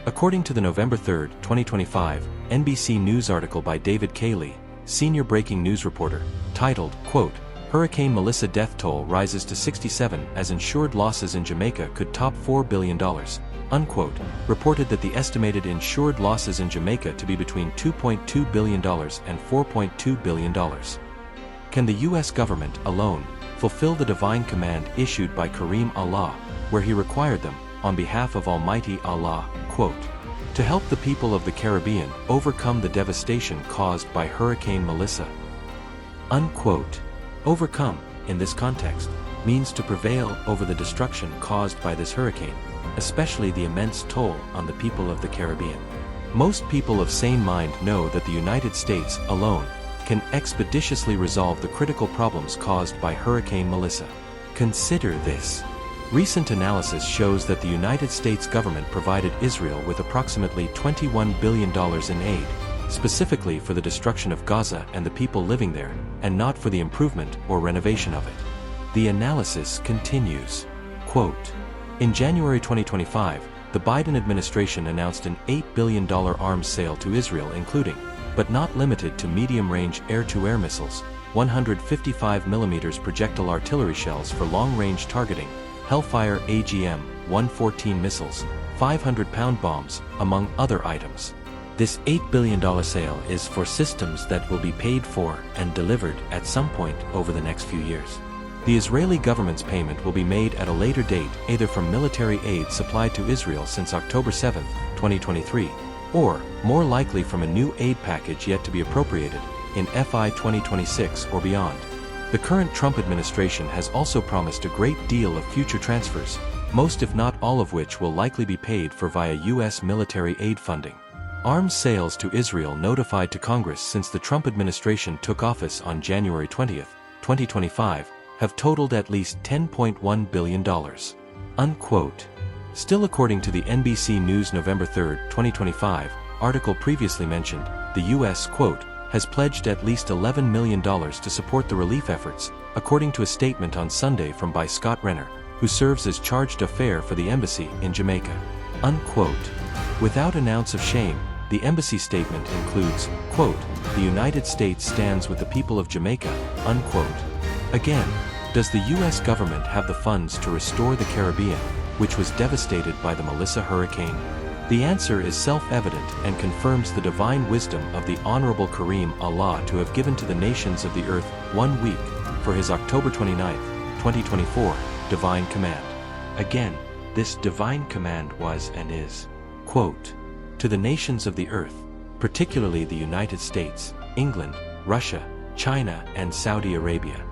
According to the November 3, 2025, NBC News article by David Cayley, senior breaking news reporter, titled, quote, Hurricane Melissa death toll rises to 67 as insured losses in Jamaica could top $4 billion, unquote, reported that the estimated insured losses in Jamaica to be between $2.2 billion and $4.2 billion. Can the U.S. government alone fulfill the divine command issued by Karriem Allah, where he required them, on behalf of Almighty Allah, quote, to help the people of the Caribbean overcome the devastation caused by Hurricane Melissa? Unquote. Overcome, in this context, means to prevail over the destruction caused by this hurricane, especially the immense toll on the people of the Caribbean. Most people of sane mind know that the United States alone can expeditiously resolve the critical problems caused by Hurricane Melissa. Consider this. Recent analysis shows that the United States government provided Israel with approximately $21 billion in aid, specifically for the destruction of Gaza and the people living there, and not for the improvement or renovation of it. The analysis continues. Quote, in January 2025, the Biden administration announced an $8 billion arms sale to Israel including, but not limited to medium-range air-to-air missiles, 155mm projectile artillery shells for long-range targeting, Hellfire AGM-114 missiles, 500-pound bombs, among other items. This $8 billion sale is for systems that will be paid for and delivered at some point over the next few years. The Israeli government's payment will be made at a later date either from military aid supplied to Israel since October 7, 2023, or, more likely from a new aid package yet to be appropriated, in FY 2026 or beyond. The current Trump administration has also promised a great deal of future transfers, most if not all of which will likely be paid for via U.S. military aid funding. Arms sales to Israel notified to Congress since the Trump administration took office on January 20, 2025, have totaled at least $10.1 billion. Unquote. Still according to the NBC News November 3, 2025, article previously mentioned, the U.S., quote, has pledged at least $11 million to support the relief efforts, according to a statement on Sunday from by Scott Renner, who serves as charge d'affaires for the embassy in Jamaica. Unquote. Without an ounce of shame, the embassy statement includes, quote, the United States stands with the people of Jamaica, unquote. Again, does the U.S. government have the funds to restore the Caribbean, which was devastated by the Melissa hurricane? The answer is self-evident and confirms the divine wisdom of the Honorable Karriem Allah to have given to the nations of the earth 1 week for his October 29, 2024, divine command. Again, this divine command was and is, quote, to the nations of the earth, particularly the United States, England, Russia, China, and Saudi Arabia.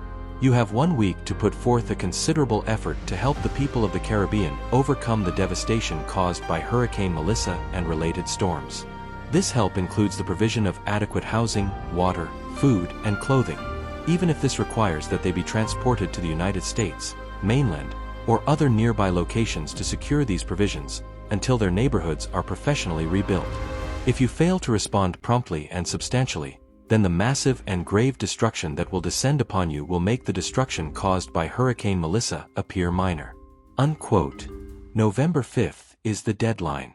You have 1 week to put forth a considerable effort to help the people of the Caribbean overcome the devastation caused by Hurricane Melissa and related storms. This help includes the provision of adequate housing, water, food, and clothing, even if this requires that they be transported to the United States, mainland, or other nearby locations to secure these provisions, until their neighborhoods are professionally rebuilt. If you fail to respond promptly and substantially, then the massive and grave destruction that will descend upon you will make the destruction caused by Hurricane Melissa appear minor. Unquote. November 5th is the deadline.